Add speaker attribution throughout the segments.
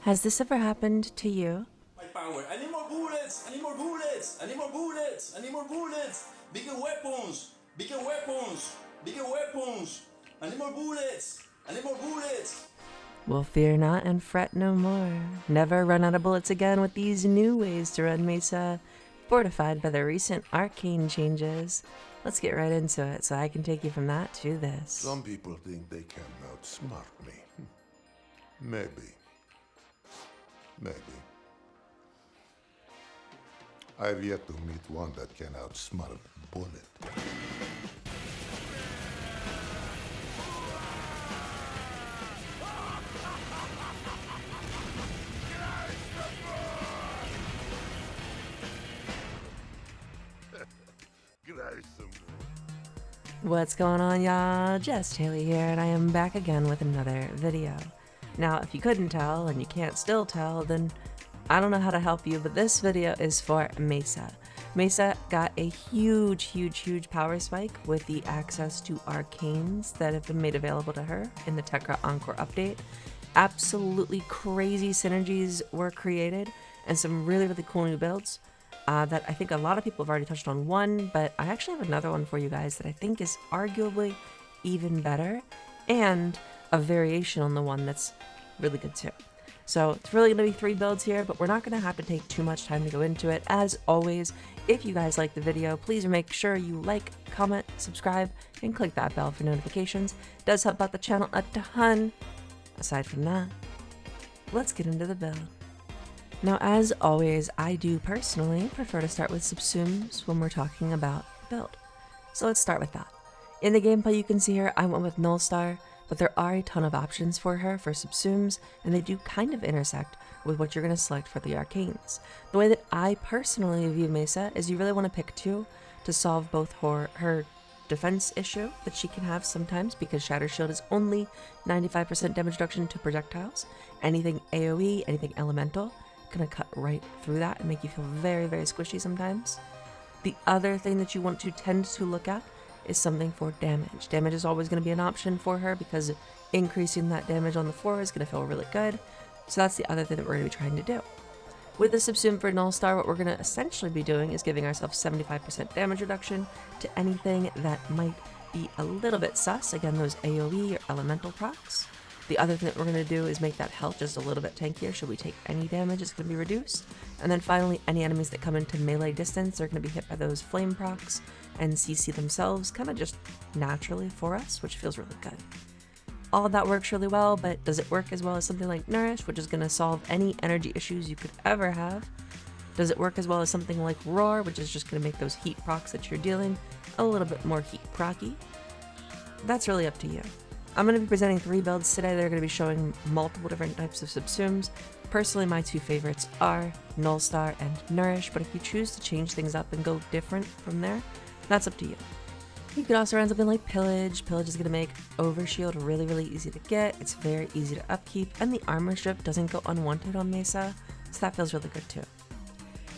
Speaker 1: Has this ever happened to you?
Speaker 2: My power. I need more bullets. I need more bullets. I need more bullets. I need more bullets. Bigger weapons. Bigger weapons. Bigger weapons. I need more bullets. I need more bullets.
Speaker 1: Well, fear not and fret no more. Never run out of bullets again with these new ways to run Mesa, fortified by the recent Arcane changes. Let's get right into it so I can take you from that to this.
Speaker 3: Some people think they can outsmart me. Maybe. Maybe. I've yet to meet one that can outsmart a bullet.
Speaker 1: What's going on, y'all? Just Haley here, and I am back again with another video. Now, if you couldn't tell, and you can't still tell, then I don't know how to help you, but this video is for Mesa. Mesa got a huge power spike with the access to arcanes that have been made available to her in the Techrot Encore update. Absolutely crazy synergies were created, and some really cool new builds. That I think a lot of people have already touched on one, but I actually have another one for you guys that I think is arguably even better, and a variation on the one that's really good too. So it's really going to be 3 builds here, but we're not going to have to take too much time to go into it. As always, if you guys like the video, please make sure you like, comment, subscribe, and click that bell for notifications. It does help out the channel a ton. Aside from that, let's get into the build. Now, as always, I do personally prefer to start with Subsumes when we're talking about build. So let's start with that. In the gameplay you can see here, I went with Nullstar, but there are a ton of options for her for Subsumes, and they do kind of intersect with what you're going to select for the arcanes. The way that I personally view Mesa is you really want to pick 2 to solve both her defense issue that she can have sometimes, because Shatter Shield is only 95% damage reduction to projectiles. Anything AoE, anything elemental, gonna cut right through that and make you feel very squishy sometimes. The other thing that you want to tend to look at is something for damage. Damage is always going to be an option for her because increasing that damage on the floor is going to feel really good. So that's the other thing that we're going to be trying to do. With the Subsume for Nullstar, what we're going to essentially be doing is giving ourselves 75% damage reduction to anything that might be a little bit sus. Again, those AoE or elemental procs. The other thing that we're going to do is make that health just a little bit tankier. Should we take any damage, it's going to be reduced. And then finally, any enemies that come into melee distance are going to be hit by those flame procs and CC themselves kind of just naturally for us, which feels really good. All of that works really well, but does it work as well as something like Nourish, which is going to solve any energy issues you could ever have? Does it work as well as something like Roar, which is just going to make those heat procs that you're dealing a little bit more heat procky? That's really up to you. I'm going to be presenting 3 builds today. They're going to be showing multiple different types of Subsumes. Personally, my 2 favorites are Nullstar and Nourish, but if you choose to change things up and go different from there, that's up to you. You could also run something like Pillage. Pillage is going to make Overshield really easy to get. It's very easy to upkeep, and the armor strip doesn't go unwanted on Mesa, so that feels really good too.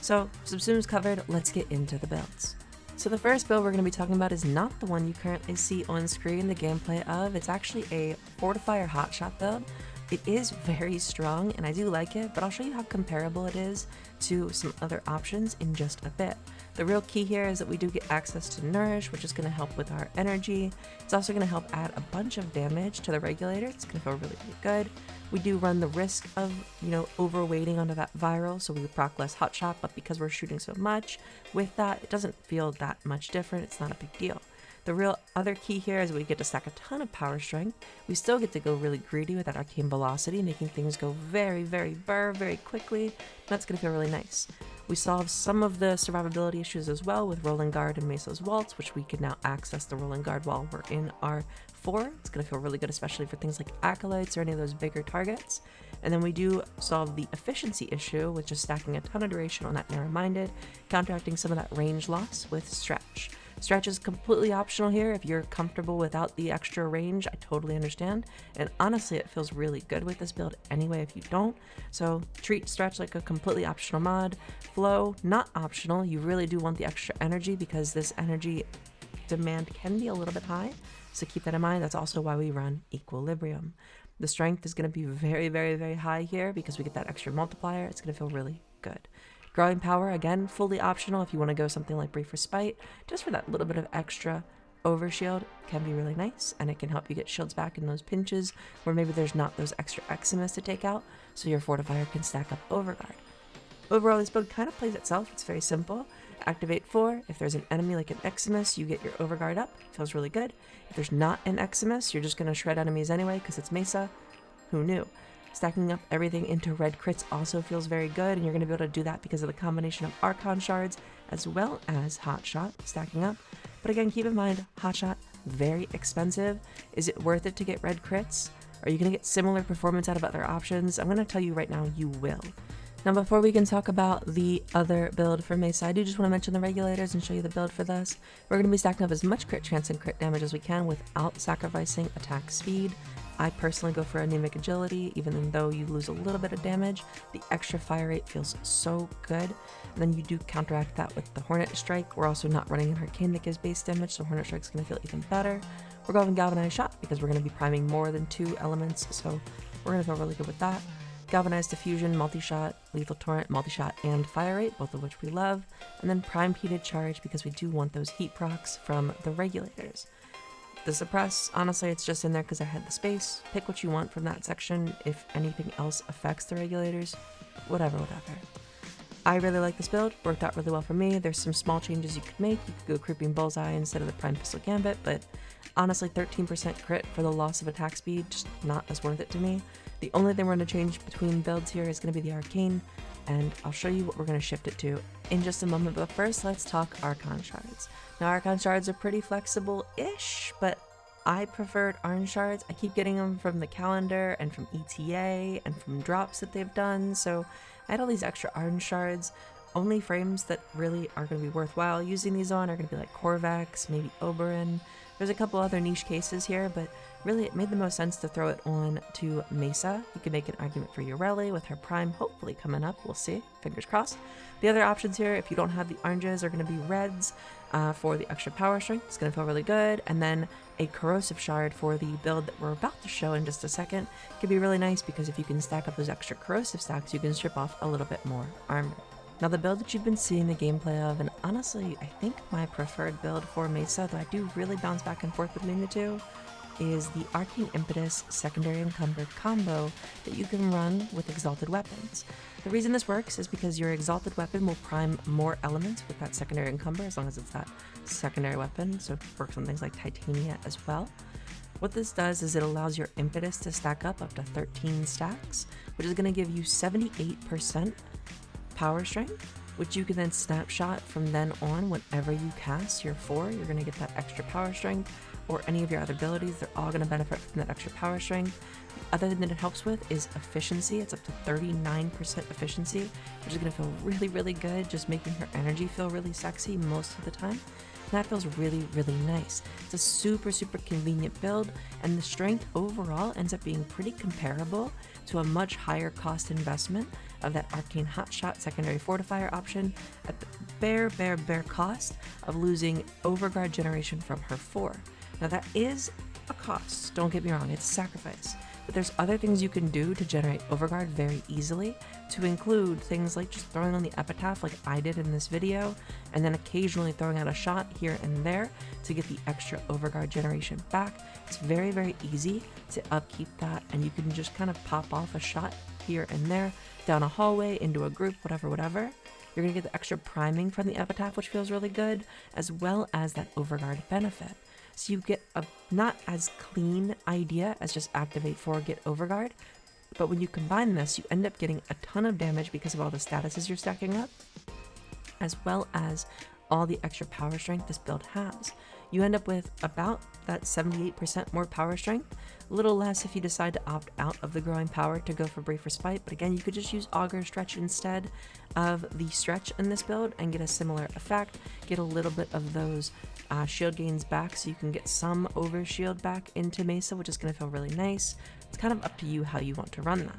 Speaker 1: So, Subsumes covered, let's get into the builds. So the first build we're going to be talking about is not the one you currently see on screen the gameplay of. It's actually a Fortifier hotshot build. It is very strong and I do like it, but I'll show you how comparable it is to some other options in just a bit. The real key here is that we do get access to Nourish, which is going to help with our energy. It's also going to help add a bunch of damage to the Regulator. It's going to feel really good. We do run the risk of, overweighting onto that viral, so we would proc less hotshot, but because we're shooting so much with that, it doesn't feel that much different. It's not a big deal. The real other key here is we get to stack a ton of power strength. We still get to go really greedy with that arcane velocity, making things go very quickly. That's going to feel really nice. We solve some of the survivability issues as well with Rolling Guard and Mesa's Waltz, which we can now access the Rolling Guard while we're in our 4. It's going to feel really good, especially for things like Acolytes or any of those bigger targets. And then we do solve the efficiency issue with just stacking a ton of duration on that Narrow-Minded, counteracting some of that range loss with Stretch. Stretch is completely optional here. If you're comfortable without the extra range, I totally understand. And honestly, it feels really good with this build anyway if you don't. So treat Stretch like a completely optional mod. Flow, not optional. You really do want the extra energy because this energy demand can be a little bit high. So keep that in mind. That's also why we run Equilibrium. The strength is going to be very, very, very high here because we get that extra multiplier. It's going to feel really good. Growing power, again, fully optional if you want to go something like Brief Respite, just for that little bit of extra overshield. Can be really nice, and it can help you get shields back in those pinches where maybe there's not those extra Eximus to take out, so your Fortifier can stack up Overguard. Overall, this build kind of plays itself. It's very simple. Activate 4. If there's an enemy like an Eximus, you get your Overguard up. Feels really good. If there's not an Eximus, you're just going to shred enemies anyway because it's Mesa. Who knew? Stacking up everything into red crits also feels very good, and you're going to be able to do that because of the combination of Archon shards as well as Hotshot stacking up. But again, keep in mind, Hotshot, very expensive. Is it worth it to get red crits? Are you going to get similar performance out of other options? I'm going to tell you right now, you will. Now, before we can talk about the other build for Mesa, I do just want to mention the Regulators and show you the build for this. We're going to be stacking up as much crit chance and crit damage as we can without sacrificing attack speed. I personally go for anemic agility, even though you lose a little bit of damage. The extra fire rate feels so good. And then you do counteract that with the Hornet Strike. We're also not running an Arcane that gives base damage, so Hornet Strike's going to feel even better. We're going Galvanized Shot because we're going to be priming more than 2 elements, so we're going to feel really good with that. Galvanized Diffusion, Multi-Shot, Lethal Torrent, Multi-Shot, and Fire Rate, both of which we love. And then Prime Heated Charge because we do want those heat procs from the Regulators. The Suppress, honestly, it's just in there because I had the space. Pick what you want from that section. If anything else affects the Regulators, whatever. I really like this build. Worked out really well for me. There's some small changes you could make. You could go Creeping Bullseye instead of the Prime Pistol Gambit, but honestly, 13% crit for the loss of attack speed, just not as worth it to me. The only thing we're going to change between builds here is going to be the Arcane, and I'll show you what we're going to shift it to in just a moment. But first, let's talk Archon Shards. Now, Archon Shards are pretty flexible-ish, but I preferred Orange Shards. I keep getting them from the calendar and from ETA and from drops that they've done, so I had all these extra Orange Shards. Only frames that really are going to be worthwhile using these on are going to be like Korvax, maybe Oberyn. There's a couple other niche cases here, but really it made the most sense to throw it on to Mesa. You can make an argument for Ureli with her Prime hopefully coming up. We'll see. Fingers crossed. The other options here, if you don't have the oranges, are going to be reds for the extra power strength. It's going to feel really good. And then a Corrosive Shard for the build that we're about to show in just a second. Could be really nice because if you can stack up those extra Corrosive stacks, you can strip off a little bit more armor. Now, the build that you've been seeing the gameplay of, and honestly, I think my preferred build for Mesa, though I do really bounce back and forth between the two, is the Arcane Impetus secondary encumbered combo that you can run with exalted weapons. The reason this works is because your exalted weapon will prime more elements with that secondary encumber, as long as it's that secondary weapon, so it works on things like Titania as well. What this does is it allows your Impetus to stack up to 13 stacks, which is going to give you 78% power strength, which you can then snapshot from then on whenever you cast your 4. You're going to get that extra power strength, or any of your other abilities. They're all going to benefit from that extra power strength. The other thing that it helps with is efficiency. It's up to 39% efficiency, which is going to feel really, really good, just making her energy feel really sexy most of the time. And that feels really, really nice. It's a super, super convenient build, and the strength overall ends up being pretty comparable to a much higher cost investment of that Arcane Hotshot secondary Fortifier option at the bare cost of losing Overguard generation from her 4. Now that is a cost, don't get me wrong, it's a sacrifice. But there's other things you can do to generate Overguard very easily, to include things like just throwing on the Epitaph like I did in this video, and then occasionally throwing out a shot here and there to get the extra Overguard generation back. It's very, very easy to upkeep that, and you can just kind of pop off a shot here and there, down a hallway, into a group, whatever. You're going to get the extra priming from the Epitaph, which feels really good, as well as that Overguard benefit. So you get a not as clean idea as just activate 4, get Overguard, but when you combine this, you end up getting a ton of damage because of all the statuses you're stacking up, as well as all the extra power strength this build has. You end up with about that 78% more power strength, a little less if you decide to opt out of the growing power to go for Brief Respite, but again, you could just use Augur Stretch instead of the Stretch in this build and get a similar effect, get a little bit of those shield gains back so you can get some over shield back into Mesa, which is going to feel really nice. It's kind of up to you how you want to run that.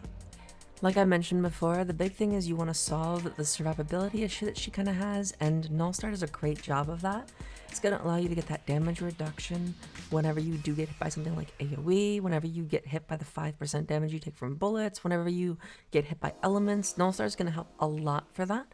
Speaker 1: Like I mentioned before, the big thing is you want to solve the survivability issue that she kind of has, and Nullstar does a great job of that. It's going to allow you to get that damage reduction whenever you do get hit by something like AoE, whenever you get hit by the 5% damage you take from bullets, whenever you get hit by elements. Nullstar is going to help a lot for that.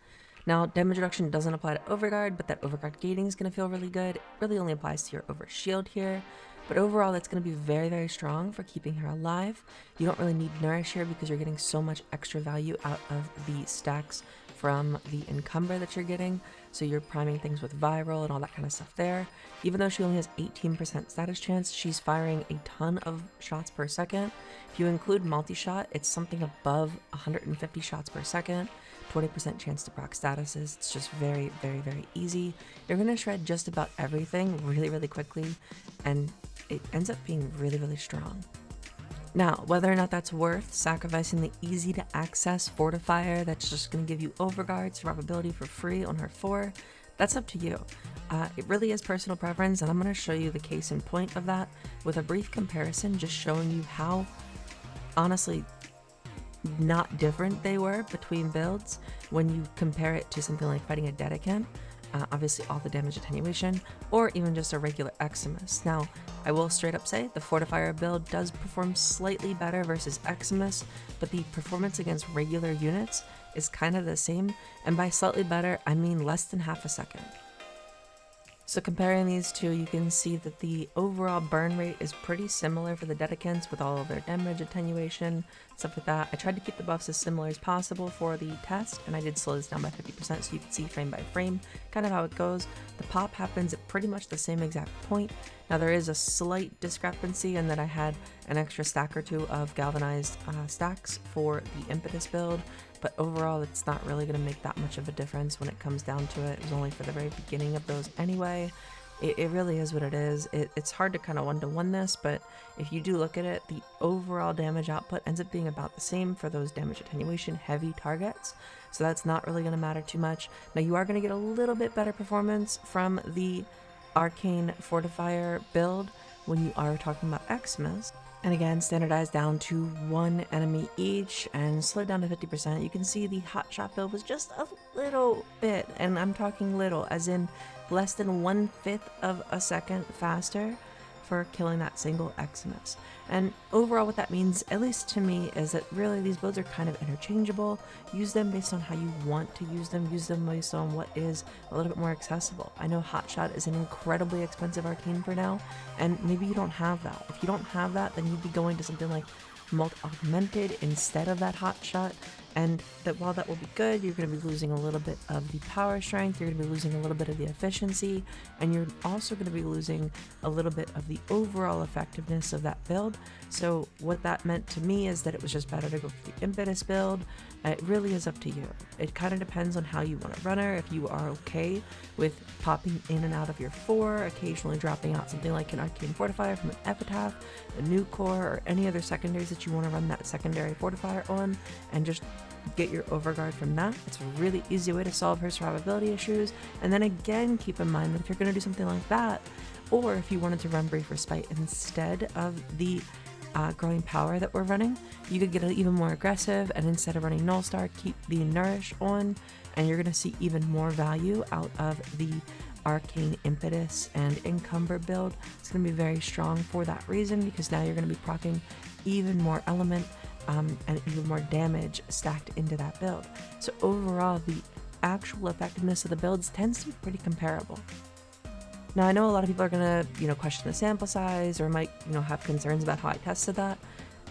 Speaker 1: Now, damage reduction doesn't apply to Overguard, but that Overguard gating is going to feel really good. It really only applies to your Overshield here. But overall, that's going to be very, very strong for keeping her alive. You don't really need Nourish here because you're getting so much extra value out of the stacks from the Encumber that you're getting. So you're priming things with Viral and all that kind of stuff there. Even though she only has 18% status chance, she's firing a ton of shots per second. If you include multi-shot, it's something above 150 shots per second. 20% chance to proc statuses. It's just very, very, very easy. You're going to shred just about everything really, really quickly, and it ends up being really, really strong. Now, whether or not that's worth sacrificing the easy to access Fortifier that's just going to give you Overguard survivability for free on her 4, that's up to you. It really is personal preference, and I'm going to show you the case in point of that with a brief comparison, just showing you how, honestly, not different they were between builds when you compare it to something like fighting a Dedicant, obviously all the damage attenuation, or even just a regular Eximus. Now, I will straight up say the Fortifier build does perform slightly better versus Eximus, but the performance against regular units is kind of the same, and by slightly better, I mean less than half a second. So comparing these two, you can see that the overall burn rate is pretty similar for the Dedicants with all of their damage attenuation, stuff like that. I tried to keep the buffs as similar as possible for the test, and I did slow this down by 50% so you can see frame by frame kind of how it goes. The pop happens at pretty much the same exact point. Now there is a slight discrepancy in that I had an extra stack or two of galvanized stacks for the Impetus build, but overall it's not really going to make that much of a difference when it comes down to it. It was only for the very beginning of those anyway. It really is what it is. It's hard to kind of one-to-one this, but if you do look at it, the overall damage output ends up being about the same for those damage attenuation heavy targets, so that's not really going to matter too much. Now you are going to get a little bit better performance from the Arcane Fortifier build when you are talking about Eximus. And again, standardized down to 1 enemy each and slowed down to 50%. You can see the hotshot build was just a little bit, and I'm talking little, as in less than 1/5 of a second faster for killing that single Eximus. And overall what that means, at least to me, is that really these builds are kind of interchangeable. Use them based on how you want to use them based on what is a little bit more accessible. I know Hotshot is an incredibly expensive arcane for now, and maybe you don't have that. If you don't have that, then you'd be going to something like Mult Augmented instead of that Hotshot, and that while that will be good, you're going to be losing a little bit of the power strength, you're going to be losing a little bit of the efficiency, and you're also going to be losing a little bit of the overall effectiveness of that build. So what that meant to me is that it was just better to go for the Impetus build. It really is up to you. It kind of depends on how you want to run her. If you are okay with popping in and out of your 4, occasionally dropping out something like an Arcane Fortifier from an Epitaph, a new core, or any other secondaries that you want to run that secondary Fortifier on, and just get your Overguard from that. It's a really easy way to solve her survivability issues. And then again, keep in mind that if you're going to do something like that, or if you wanted to run Brief Respite instead of the growing power that we're running, you could get even more aggressive, and instead of running Nullstar, keep the Nourish on, and you're going to see even more value out of the Arcane Impetus and Encumber build. It's going to be very strong for that reason, because now you're going to be proccing even more element and even more damage stacked into that build. So overall, the actual effectiveness of the builds tends to be pretty comparable. Now, I know a lot of people are going to, question the sample size or might, have concerns about how I tested that.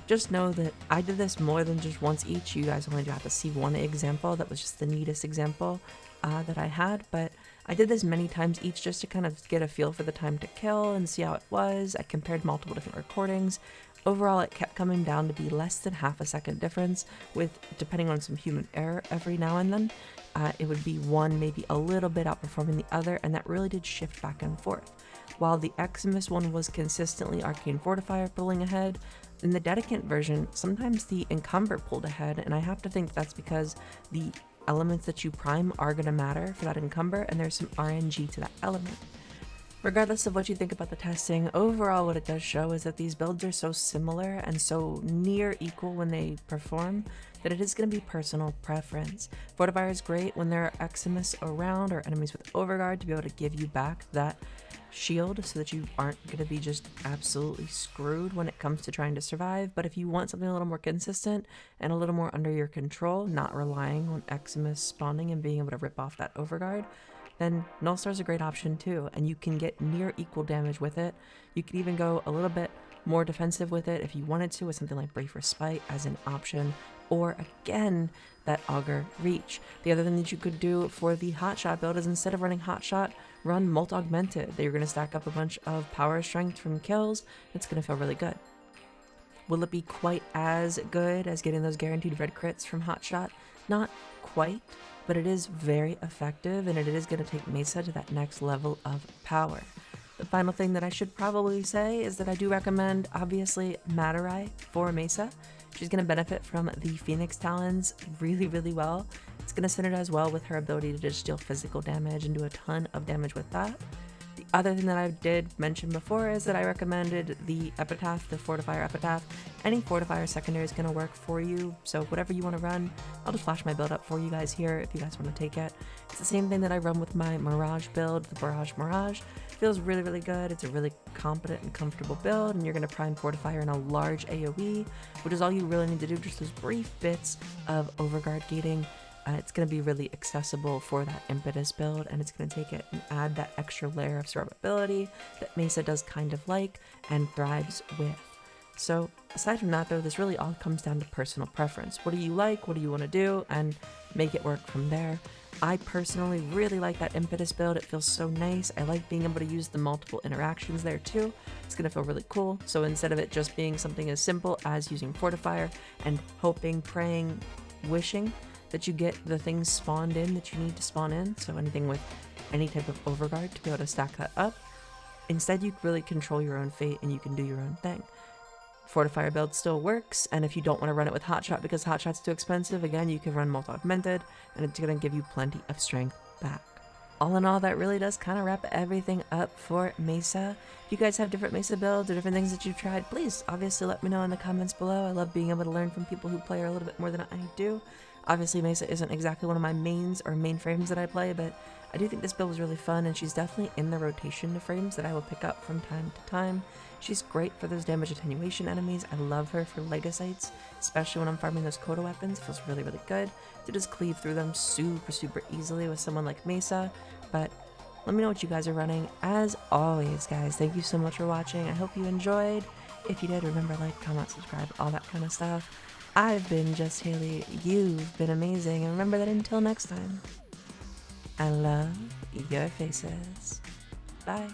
Speaker 1: Just know that I did this more than just once each. You guys only have to see one example. That was just the neatest example that I had, but I did this many times each just to kind of get a feel for the time to kill and see how it was. I compared multiple different recordings. Overall, it kept coming down to be less than half a second difference, with, depending on some human error every now and then, it would be one maybe a little bit outperforming the other, and that really did shift back and forth. While the Eximus one was consistently Arcane Fortifier pulling ahead, in the Dedicant version, sometimes the Encumber pulled ahead, and I have to think that's because the elements that you prime are going to matter for that Encumber, and there's some RNG to that element. Regardless of what you think about the testing, overall what it does show is that these builds are so similar and so near equal when they perform that it is going to be personal preference. Fortifier is great when there are Eximus around or enemies with Overguard to be able to give you back that shield so that you aren't going to be just absolutely screwed when it comes to trying to survive. But if you want something a little more consistent and a little more under your control, not relying on Eximus spawning and being able to rip off that Overguard, then Nullstar is a great option too, and you can get near equal damage with it. You can even go a little bit more defensive with it if you wanted to, with something like Brief Respite as an option, or again, that Augur Reach. The other thing that you could do for the Hotshot build is instead of running Hotshot, run Molt Augmented. That you're going to stack up a bunch of power strength from kills. It's going to feel really good. Will it be quite as good as getting those guaranteed red crits from Hotshot? Not quite, but it is very effective, and it is going to take Mesa to that next level of power. The final thing that I should probably say is that I do recommend, obviously, Matarai for Mesa. She's going to benefit from the Phoenix Talons really, really well. It's going to synergize well with her ability to just deal physical damage and do a ton of damage with that. The other thing that I did mention before is that I recommended the Epitaph, the Fortifier Epitaph. Any Fortifier secondary is going to work for you, so whatever you want to run, I'll just flash my build up for you guys here if you guys want to take it. It's the same thing that I run with my Mirage build, the Barrage Mirage. Feels really, really good. It's a really competent and comfortable build, and you're going to prime Fortifier in a large AoE, which is all you really need to do, just those brief bits of Overguard gating. It's going to be really accessible for that Impetus build, and it's going to take it and add that extra layer of survivability that Mesa does kind of like and thrives with. So aside from that though, this really all comes down to personal preference. What do you like? What do you want to do? And make it work from there. I personally really like that Impetus build. It feels so nice. I like being able to use the multiple interactions there too. It's going to feel really cool. So instead of it just being something as simple as using Fortifier and hoping, praying, wishing that you get the things spawned in that you need to spawn in, so anything with any type of Overguard to be able to stack that up, instead you really control your own fate and you can do your own thing. Fortifier build still works, and if you don't want to run it with Hotshot because Hotshot's too expensive, again, you can run Molt Augmented, and it's going to give you plenty of strength back. All in all, that really does kind of wrap everything up for Mesa. If you guys have different Mesa builds or different things that you've tried, please obviously let me know in the comments below. I love being able to learn from people who play her a little bit more than I do. Obviously, Mesa isn't exactly one of my mains or main frames that I play, but I do think this build was really fun, and she's definitely in the rotation of frames that I will pick up from time to time. She's great for those damage attenuation enemies. I love her for Legacites, especially when I'm farming those Coda weapons. It feels really, really good to just cleave through them super, super easily with someone like Mesa. But let me know what you guys are running. As always, guys, thank you so much for watching. I hope you enjoyed. If you did, remember, like, comment, subscribe, all that kind of stuff. I've been Just Haley. You've been amazing. And remember that until next time, I love your faces. Bye.